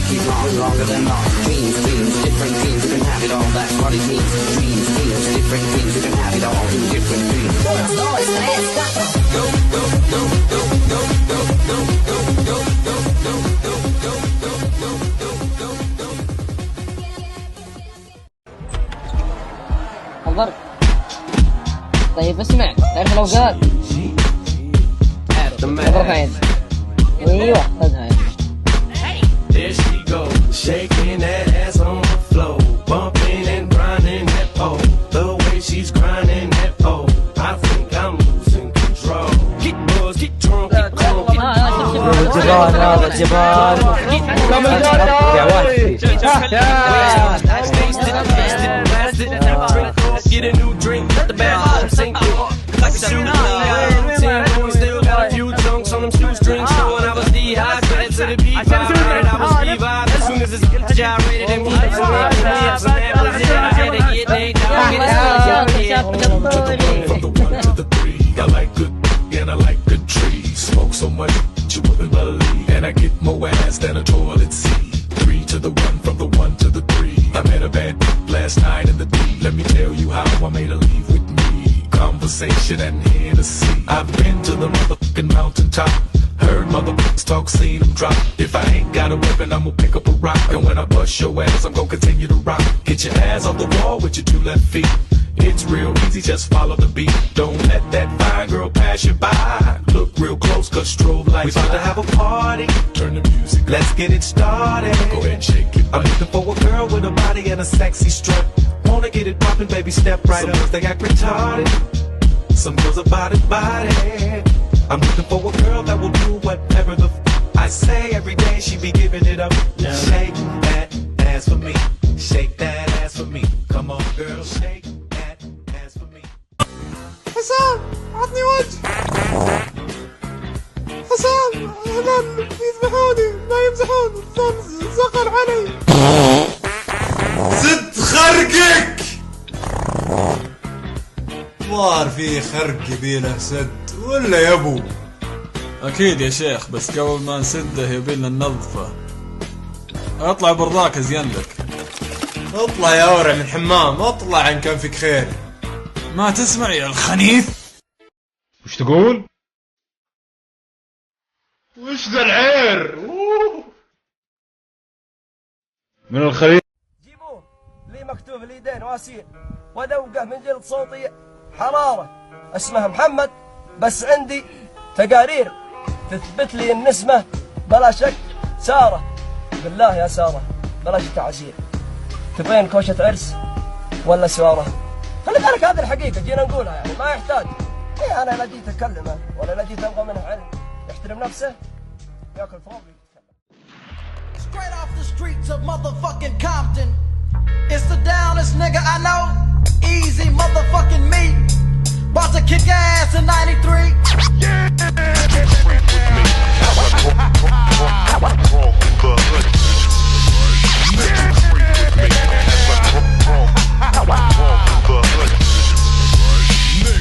keep growing longer than our dreams, different dreams, you can have it all, that's what it means. Dreams, different dreams, you can have it all in different dreams. 1, 2, 3, 4. Go, go, go, go, go, go, go, go, go, go, go, go, go, go, go, go, go, go. الضرب. طيب اسمع، تعرف الاوقات؟ اضرب عين. ايوه خذها. There she goes, shaking that ass on the floor, bumping and grinding that pole. The way she's grinding that pole, I think I'm losing control. Get buzzed, get drunk, get drunk, get الجبال هذا الجبال يا واحد get a new drink, let the bad vibes sink in. Like a tsunami, still got a few chunks on them shoestrings. Showing I was dehydrated to the beat vibe, and I was revived as soon as this gyrated and moved. So I had some apples in I had to get they down, get it From the 1 to the 3, I like good and I like good trees. Smoke so much you wouldn't believe, and I get more ass than a toilet seat. 3 to the 1, from the 1 to the 3. I met a bad last night in the D. Let me tell you how I made her leave with me. Conversation and Hennessy. I've been to the motherfucking mountaintop. Heard motherfuckers talk, seen them drop. If I ain't got a weapon, I'ma pick up a rock. And when I bust your ass, I'm gonna continue to rock. Get your ass off the wall with your 2 left feet. It's real easy, just follow the beat. Don't let that fine girl pass you by. Look real close, cause strobe lights. We about to have a party. Turn the music up. Let's get it started. Go ahead and shake it. I'm looking for a girl with a body and a sexy strut. Wanna get it poppin', baby, step right up. Some girls, they act retarded. Some girls are body. I'm looking for a girl that will do whatever the I say every day. She be giving it up. Shake that ass for me. Shake that ass for me. Come on, girl, shake that ass for me. حسام عطني وجه. حسام هذول يذبحوني ما يمزحون. زقر علي. زد خرقك. ظهر في خرق يبيله سد ولا يا ابو؟ اكيد يا شيخ، بس قبل ما نسده يبيلنا ننظفه. اطلع برضاك ازين لك. اطلع يا ورع من الحمام، اطلع ان كان فيك خير. ما تسمع يا الخنيف؟ وش تقول؟ وش ذا العير؟ من الخليج. جيبوه لي مكتوب اليدين واسير ودوقه من جلد صوتي حرارة. اسمه محمد، بس عندي تقارير تثبت لي ان اسمه بلا شك سارة. بالله يا سارة بلاش تعسير. تبغين كوشة عرس ولا سوارة؟ خلي بالك هذه الحقيقة جينا نقولها، يعني ما يحتاج. إيه أنا لا جيت أكلمه ولا لا جيت أبغى منه علم. يحترم نفسه ياكل فوق ويتكلم. Straight off the streets of motherfucking Compton. It's the downest nigga I know. Easy motherfucking me. About to kick ass in 93.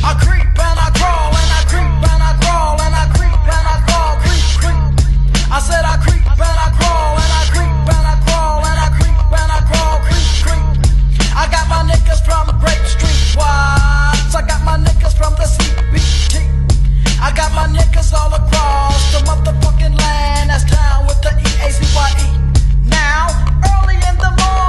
I creep and I crawl and I creep and I crawl and I creep and I crawl, creep, creep. I said I creep and I crawl and I creep and I crawl and I creep and I crawl, creep, creep. I got my niggas from Grape Street Watts. I got my niggas from the CBT. I got my niggas all across the motherfucking land. That's town with the EACYE. Now, early in the morning.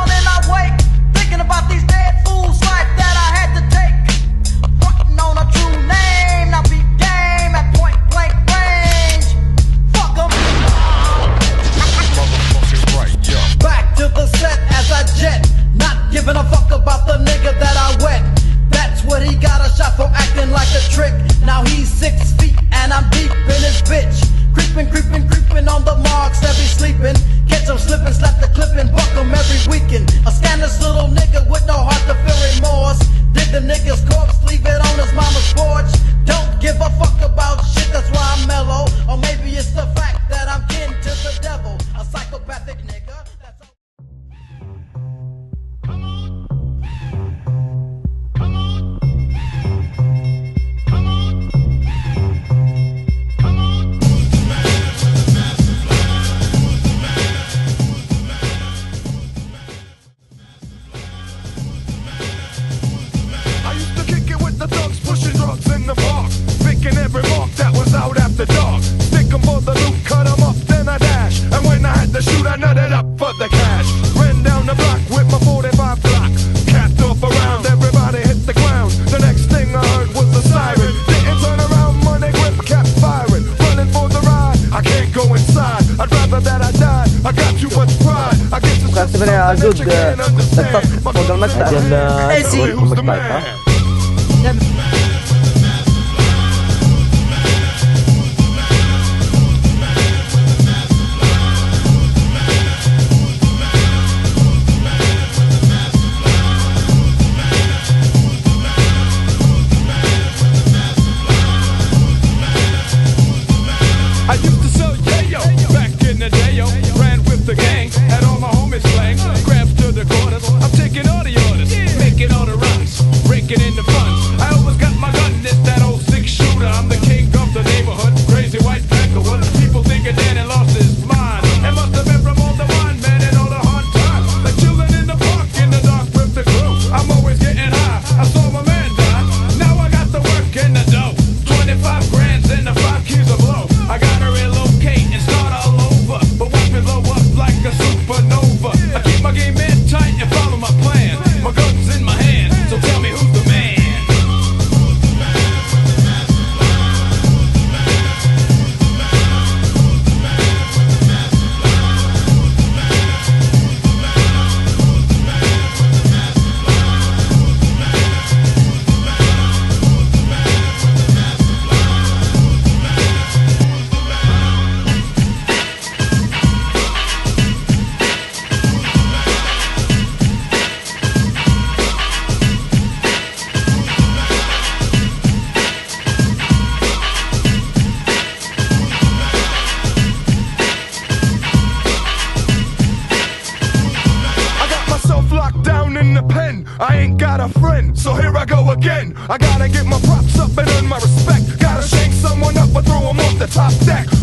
taking every mark that was out after dark. Stick 'em for the loot, cut 'em up, then I dash. And when I had to shoot, I nutted up for the cash. Ran down the block with my 45 block. Capped off around, everybody hit the ground. The next thing I heard was a siren. Didn't turn around, money grip kept firing. Running for the ride, I can't go inside. I'd rather that I died. I got too much pride. I guess it's just something that you can't understand. But crazy, who's the man? I ain't got a friend, so here I go again. I gotta get my props up and earn my respect. Gotta shake someone up or throw them off the top deck.